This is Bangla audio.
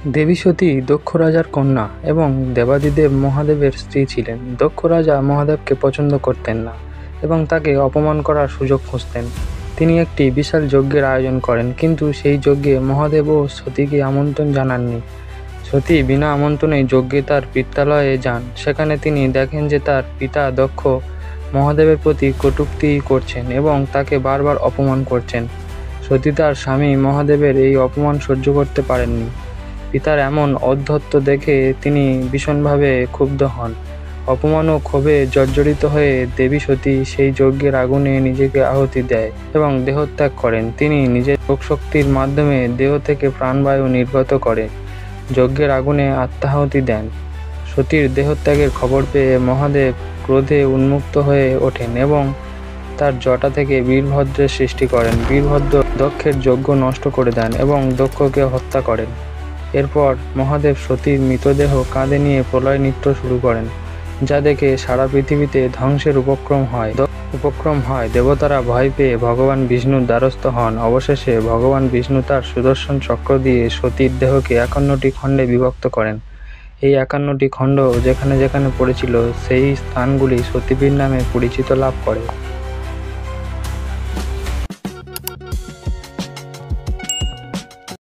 দেবী সতী দক্ষ রাজার কন্যা এবং দেবাদিদেব মহাদেবের স্ত্রী ছিলেন। দক্ষ রাজা মহাদেবকে পছন্দ করতেন না এবং তাকে অপমান করার সুযোগ খুঁজতেন। তিনি একটি বিশাল যজ্ঞের আয়োজন করেন, কিন্তু সেই যজ্ঞে মহাদেব ও সতীকে আমন্ত্রণ জানাননি। সতী বিনা আমন্ত্রণেই যজ্ঞে তার পিত্রালয়ে যান। সেখানে তিনি দেখেন যে তার পিতা দক্ষ মহাদেবের প্রতি কটূক্তি করছেন এবং তাকে বারবার অপমান করছেন। সতী তার স্বামী মহাদেবের এই অপমান সহ্য করতে পারেননি। পিতার এমন ঔদ্ধত্য দেখে তিনি ভীষণভাবে ক্ষুব্ধ হন। অপমান ও ক্ষোভে জর্জরিত হয়ে দেবী সতী সেই যজ্ঞের আগুনে নিজেকে আহুতি দেয় এবং দেহত্যাগ করেন। তিনি নিজের যোগশক্তির মাধ্যমে দেহ থেকে প্রাণবায়ু নির্গত করে যজ্ঞের আগুনে আত্মাহুতি দেন। সতীর দেহত্যাগের খবর পেয়ে মহাদেব ক্রোধে উন্মুক্ত হয়ে ওঠেন এবং তার জটা থেকে বীরভদ্রের সৃষ্টি করেন। বীরভদ্র দক্ষের যজ্ঞ নষ্ট করে দেন এবং দক্ষকে হত্যা করেন। এরপর মহাদেব সতীর মৃতদেহ কাঁধে নিয়ে প্রলয় নৃত্য শুরু করেন, যা দেখে সারা পৃথিবীতে ধ্বংসের উপক্রম হয়। দেবতারা ভয় পেয়ে ভগবান বিষ্ণুর দ্বারস্থ হন। অবশেষে ভগবান বিষ্ণু তার সুদর্শন চক্র দিয়ে সতীর দেহকে 51টি খণ্ডে বিভক্ত করেন। এই 51টি খণ্ড যেখানে যেখানে পড়েছিল সেই স্থানগুলি সতীপীঠ নামে পরিচিতি লাভ করে।